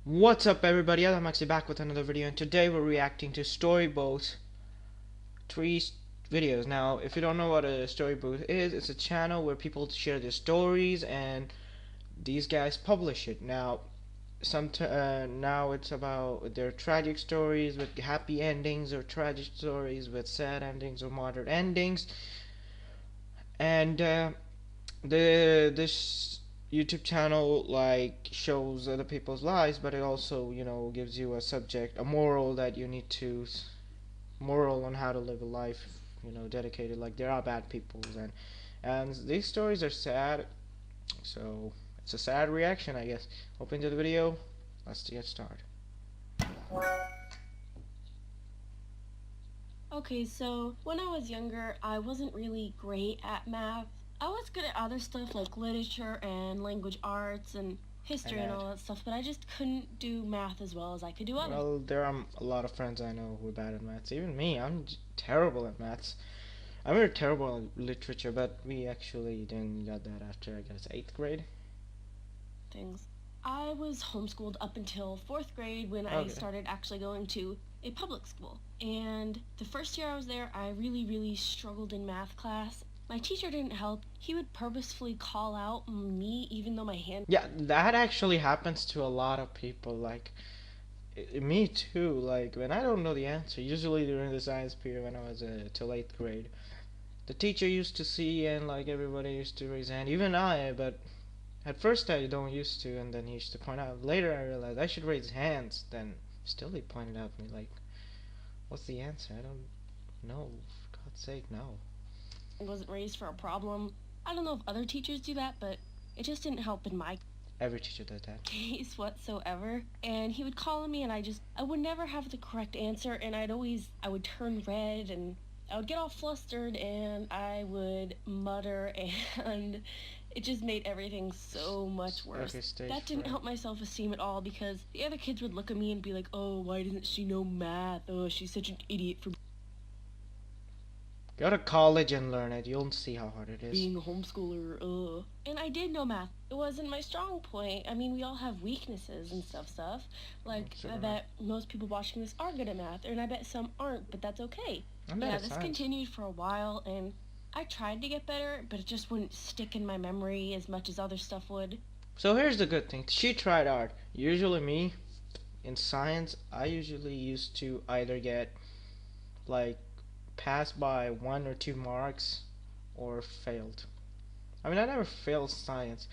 What's up everybody, I'm actually back with another video, and today we're reacting to Storyboat 3 videos. Now, if you don't know what a Storyboat is, it's a channel where people share their stories and these guys publish it. Now, now it's about their tragic stories with happy endings, or tragic stories with sad endings or moderate endings. And this YouTube channel like shows other people's lives, but it also, gives you a subject, a moral that you need to moral on how to live a life, dedicated. Like, there are bad people, and these stories are sad, so it's a sad reaction, I guess. Hope you enjoy the video. Let's get started. Okay, so when I was younger, I wasn't really great at math. I was good at other stuff like literature and language arts and history and all that stuff, but I just couldn't do math as well as I could do others. Well, there are a lot of friends I know who are bad at maths. Even me, I'm terrible at maths. I'm very terrible at literature, but we actually then got that after, I guess, 8th grade. Things. I was homeschooled up until 4th grade when I started actually going to a public school. And the first year I was there, I really struggled in math class. My teacher didn't help. He would purposefully call out me even though my hand... Yeah, that actually happens to a lot of people. Like, me too. Like, when I don't know the answer, usually during the science period when I was till 8th grade, the teacher used to see, and like everybody used to raise hand, even I, but at first I don't used to, and then he used to point out. Later I realized I should raise hands. Then still he pointed out at me like, what's the answer? I don't know. For God's sake, no. I wasn't raised for a problem. I don't know if other teachers do that, but it just didn't help in my Every teacher does that. case whatsoever. And he would call on me, and I would never have the correct answer, and I would turn red, and I would get all flustered, and I would mutter, and it just made everything so much worse. Okay, that didn't help my self-esteem at all, because the other kids would look at me and be like, oh, why doesn't she know math? Oh, she's such an idiot for go to college and learn it. You'll see how hard it is. being a homeschooler. And I did know math. It wasn't my strong point. I mean, we all have weaknesses and stuff. Like, I bet most people watching this are good at math, and I bet some aren't, but that's okay. Yeah, this continued for a while, and I tried to get better, but it just wouldn't stick in my memory as much as other stuff would. So here's the good thing. She tried hard. Usually me, in science, I usually used to either get, like, passed by 1 or 2 marks or failed. I mean, I never failed science.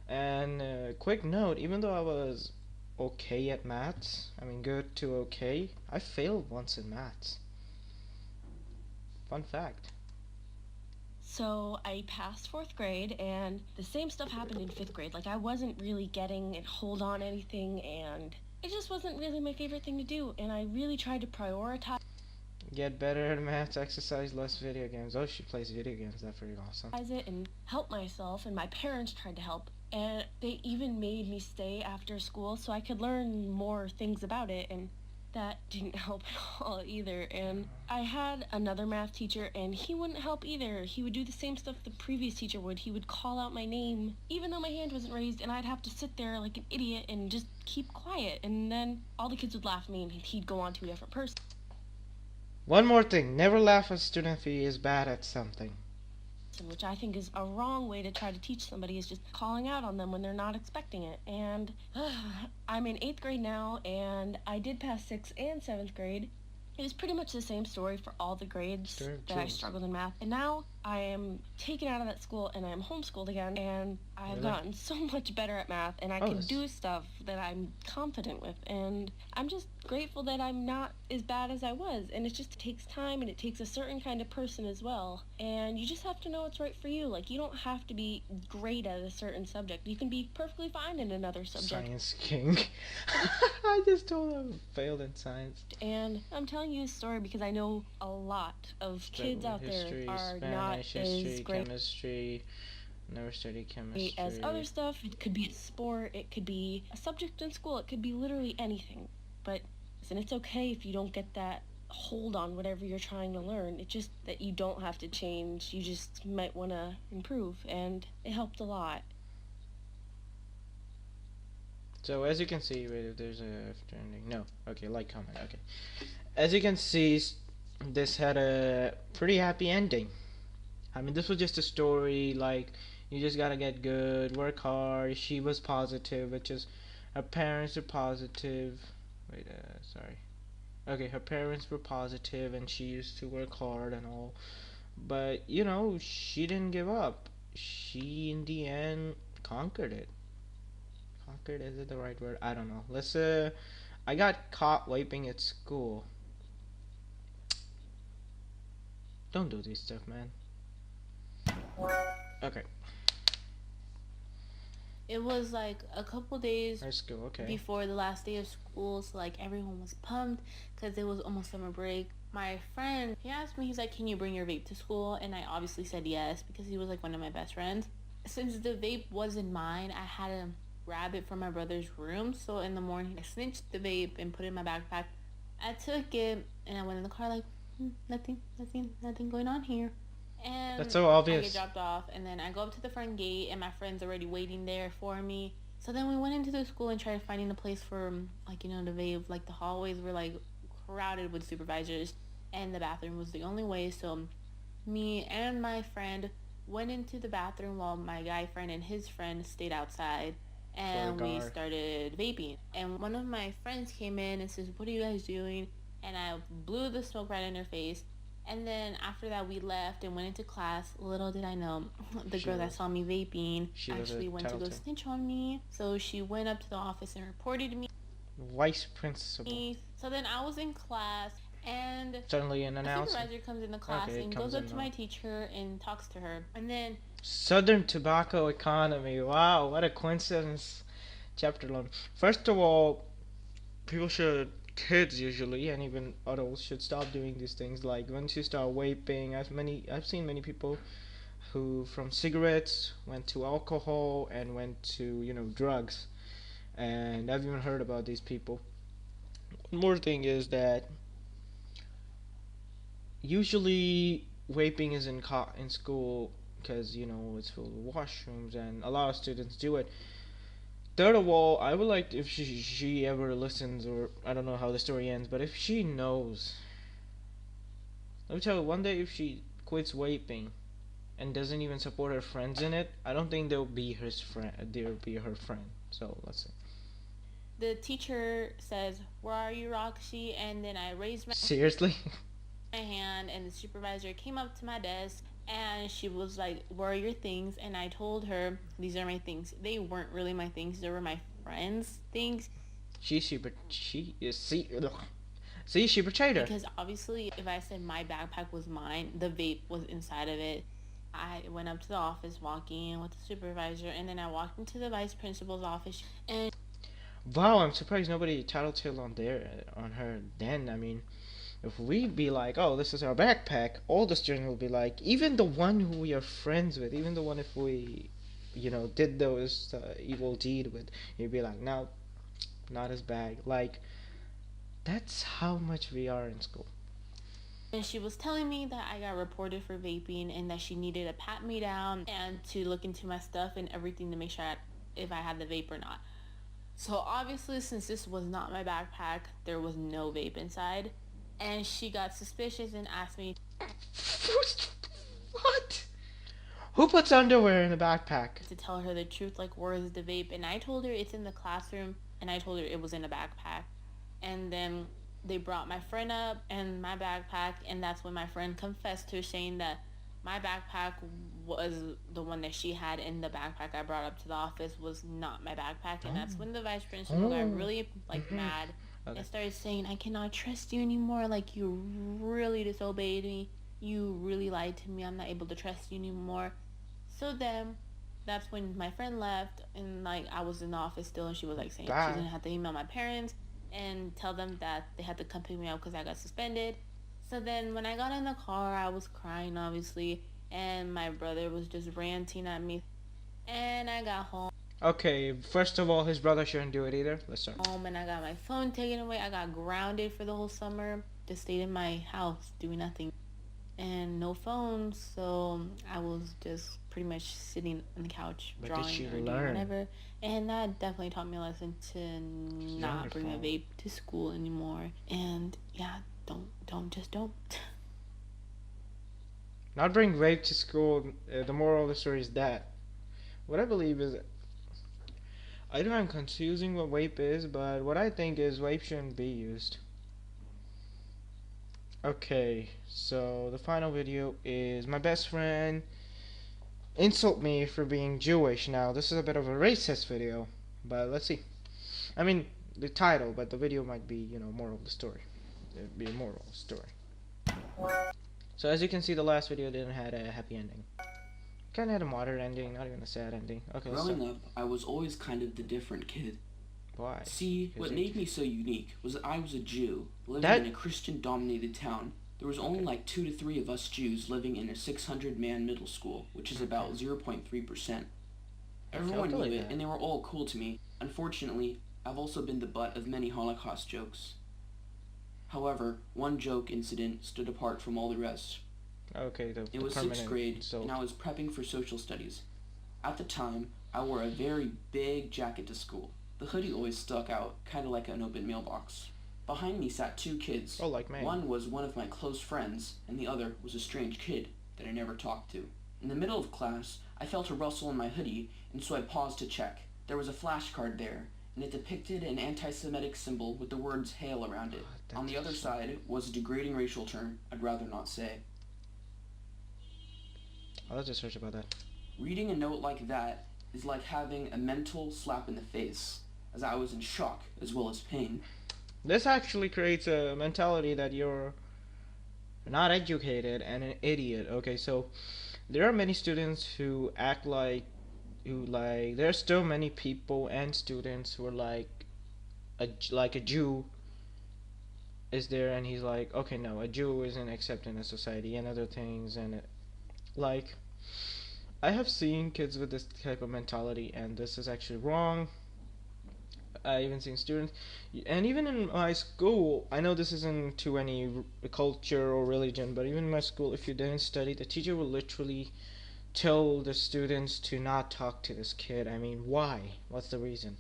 And quick note, even though I was okay at maths, I mean good to okay, I failed once in maths. Fun fact. So I passed 4th grade, and the same stuff happened in 5th grade. Like, I wasn't really getting a hold on anything, and it just wasn't really my favorite thing to do, and I really tried to prioritize. Get better at maths, exercise, less video games. Oh, she plays video games. That's pretty awesome. It and help myself, and my parents tried to help, and they even made me stay after school so I could learn more things about it, and that didn't help at all either. And I had another math teacher, and he wouldn't help either. He would do the same stuff the previous teacher would. He would call out my name even though my hand wasn't raised, and I'd have to sit there like an idiot and just keep quiet, and then all the kids would laugh at me, and he'd go on to a different person. One more thing, never laugh at a student if he is bad at something. Which I think is a wrong way to try to teach somebody, is just calling out on them when they're not expecting it. And I'm in 8th grade now, and I did pass 6th and 7th grade. It was pretty much the same story for all the grades that I struggled in math. And now I am taken out of that school, and I'm homeschooled again, and I've gotten so much better at math, and I can do stuff that I'm confident with, and I'm just grateful that I'm not as bad as I was. And it just takes time, and it takes a certain kind of person as well, and you just have to know what's right for you. Like, you don't have to be great at a certain subject. You can be perfectly fine in another subject. Science king. I just told him failed in science. And I'm telling you this story because I know a lot of kids out there are not as great chemistry. Never studied chemistry. As other stuff. It could be a sport, it could be a subject in school, it could be literally anything. But listen, it's okay if you don't get that hold on whatever you're trying to learn. It's just that you don't have to change. You just might want to improve, and it helped a lot. So as you can see, wait, if there's a trending, no, okay, like, comment, okay. As you can see, this had a pretty happy ending. I mean, this was just a story, like, you just gotta get good, work hard. She was positive, which is, her parents are positive. Wait, sorry. Okay, her parents were positive, and she used to work hard and all. But, you know, she didn't give up. She, in the end, conquered it. Conquered, is it the right word? I don't know. I got caught vaping at school. Don't do this stuff, man. Okay. It was like a couple days High school, okay. before the last day of school, so like everyone was pumped because it was almost summer break. My friend, he asked me, he's like, can you bring your vape to school? And I obviously said yes because he was like one of my best friends. Since the vape wasn't mine, I had to grab it from my brother's room. So in the morning, I snitched the vape and put it in my backpack. I took it and I went in the car like, nothing going on here. And That's so I obvious. get dropped off, and then I go up to the front gate, and my friend's already waiting there for me. So then we went into the school and tried finding a place for, like, you know, the vape. Like, the hallways were, like, crowded with supervisors, and the bathroom was the only way. So me and my friend went into the bathroom while my guy friend and his friend stayed outside, and we started vaping. And one of my friends came in and says, what are you guys doing? And I blew the smoke right in her face. And then after that, we left and went into class. Little did I know, the girl that saw me vaping actually went to go snitch on me. So she went up to the office and reported me. Vice principal. So then I was in class, and suddenly an announcement. The supervisor comes into class and goes up to my teacher and talks to her. And then Southern Tobacco Economy. Wow, what a coincidence. Chapter 11. First of all, kids usually, and even adults, should stop doing these things. Like, once you start vaping, I've seen many people who from cigarettes went to alcohol and went to, you know, drugs. And I've even heard about these people. One more thing is that usually vaping is in school because, you know, it's full of washrooms and a lot of students do it. Third of all, I would like if she ever listens, or I don't know how the story ends, but if she knows, let me tell you, one day if she quits vaping and doesn't even support her friends in it, I don't think they'll be her friend. So let's see. The teacher says, "Where are you, Roxy?" And then I raised my hand, and the supervisor came up to my desk. And she was like, where are your things? And I told her, these are my things. They weren't really my things. They were my friends' things. See, she betrayed her. Because obviously, if I said my backpack was mine, the vape was inside of it. I went up to the office, walking in with the supervisor, and then I walked into the vice principal's office. And wow, I'm surprised nobody tattletale on her then. I mean, if we be like, oh, this is our backpack, all the students will be like, even the one who we are friends with, even the one if we, you know, did those evil deed with, you'd be like, no, not his bag. Like, that's how much we are in school. And she was telling me that I got reported for vaping and that she needed to pat me down and to look into my stuff and everything to make sure if I had the vape or not. So obviously, since this was not my backpack, there was no vape inside. And she got suspicious and asked me, what? Who puts underwear in a backpack? To tell her the truth, like, where is the vape? And I told her it's in the classroom, and I told her it was in a backpack. And then they brought my friend up and my backpack, and that's when my friend confessed to her, saying that my backpack was the one that she had in the backpack I brought up to the office was not my backpack. And that's when the vice principal got really, like, mad. Okay. I started saying, I cannot trust you anymore. Like, you really disobeyed me. You really lied to me. I'm not able to trust you anymore. So then, that's when my friend left, and, like, I was in the office still, and she was, like, saying she's going to have to email my parents and tell them that they had to come pick me up because I got suspended. So then, when I got in the car, I was crying, obviously, and my brother was just ranting at me. And I got home. Okay, first of all, his brother shouldn't do it either. Let's start. Home, and I got my phone taken away. I got grounded for the whole summer. Just stayed in my house doing nothing. and no phones, so I was just pretty much sitting on the couch But did she drawing or doing learn? whatever. And that definitely taught me a lesson to not bring a Wonderful. vape to school anymore. And yeah, don't. Not bring vape to school. The moral of the story is that. What I believe is, I know I'm confusing what vape is, but what I think is vape shouldn't be used. Okay, so the final video is my best friend insult me for being Jewish. Now, this is a bit of a racist video, but let's see. I mean, the title, but the video might be, moral of the story. It'd be a moral story. So as you can see, the last video didn't have a happy ending. Kinda had a moderate ending, not even a sad ending. Okay, let's Growing start. up, I was always kind of the different kid. Why? See, what it- made me so unique was that I was a Jew, living That- in a Christian-dominated town. There was only like 2 to 3 of us Jews living in a 600-man middle school, which is about 0.3%. Everyone knew Calculate it, that. and they were all cool to me. Unfortunately, I've also been the butt of many Holocaust jokes. However, one joke incident stood apart from all the rest. Okay, the It was permanent 6th grade, insult. and I was prepping for social studies. At the time, I wore a very big jacket to school. The hoodie always stuck out, kind of like an open mailbox. Behind me sat 2 kids. Oh, like me. One was one of my close friends, and the other was a strange kid that I never talked to. In the middle of class, I felt a rustle in my hoodie, and so I paused to check. There was a flashcard there, and it depicted an anti-Semitic symbol with the words "Hail" around it. On the other side was a degrading racial term I'd rather not say. I'll have to search about that. Reading a note like that is like having a mental slap in the face, as I was in shock as well as pain. This actually creates a mentality that you're not educated and an idiot. Okay, so there are many students who act like there's still many people and students who are like a Jew is there, and he's like, okay, no, a Jew isn't accepted in society and other things, and like, I have seen kids with this type of mentality, and this is actually wrong. I even seen students, and even in my school, I know this isn't to any culture or religion, but even in my school, if you didn't study, the teacher will literally tell the students to not talk to this kid. I mean, why? What's the reason?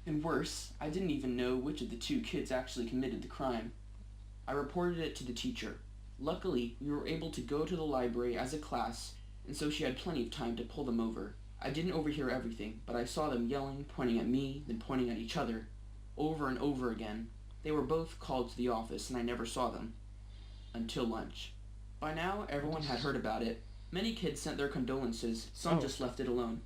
And worse, I didn't even know which of the 2 kids actually committed the crime. I reported it to the teacher. Luckily, we were able to go to the library as a class, and so she had plenty of time to pull them over. I didn't overhear everything, but I saw them yelling, pointing at me, then pointing at each other, over and over again. They were both called to the office, and I never saw them. Until lunch. By now, everyone had heard about it. Many kids sent their condolences, some Oh. just left it alone.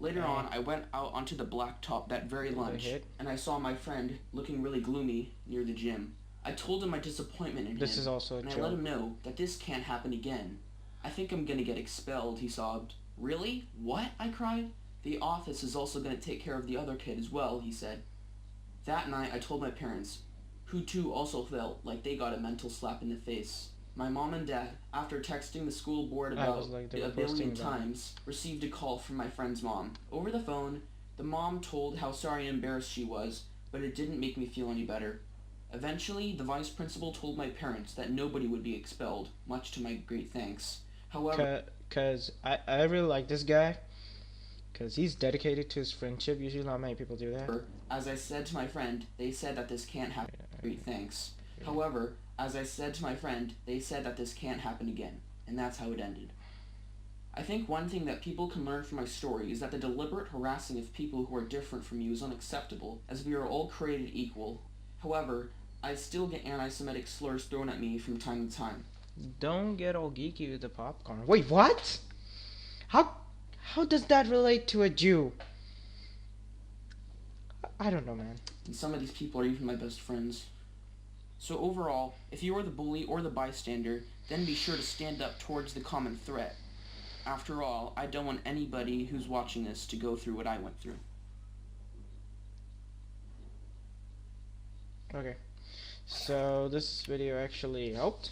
Later on, I went out onto the blacktop that very lunch, hit? and I saw my friend looking really gloomy near the gym. I told him my disappointment in This him, is also a and I let joke. him know that this can't happen again. I think I'm gonna get expelled, he sobbed. Really? What? I cried. The office is also gonna take care of the other kid as well, he said. That night, I told my parents, who too also felt like they got a mental slap in the face. My mom and dad, after texting the school board I was about like, they it were a billion posting that. times, received a call from my friend's mom. Over the phone, the mom told how sorry and embarrassed she was, but it didn't make me feel any better. Eventually, the vice principal told my parents that nobody would be expelled, much to my great thanks. However, Because I really like this guy, because he's dedicated to his friendship. Usually not many people do that. as I said to my friend, they said that this can't happen. Great thanks. However, as I said to my friend, they said that this can't happen again, and that's how it ended. I think one thing that people can learn from my story is that the deliberate harassing of people who are different from you is unacceptable, as we are all created equal. However, I still get anti-Semitic slurs thrown at me from time to time. Don't get all geeky with the popcorn. Wait, what? How does that relate to a Jew? I don't know, man. And some of these people are even my best friends. So overall, if you are the bully or the bystander, then be sure to stand up towards the common threat. After all, I don't want anybody who's watching this to go through what I went through. Okay. So this video actually helped.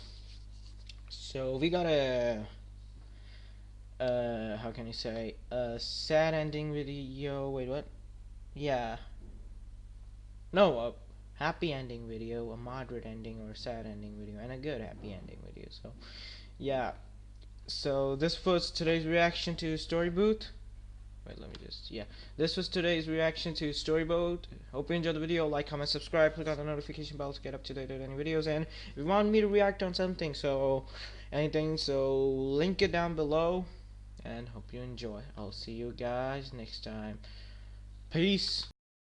So we got a how can you say, a sad ending video. Wait, what? Yeah. No, a happy ending video, a moderate ending, or a sad ending video, and a good happy ending video. So yeah. So this was today's reaction to Story Boot. Wait, let me just, yeah. This was today's reaction to Storyboat. Hope you enjoyed the video. Like, comment, subscribe, click on the notification bell to get up to date on any videos. And if you want me to react on something, anything, link it down below. And hope you enjoy. I'll see you guys next time. Peace.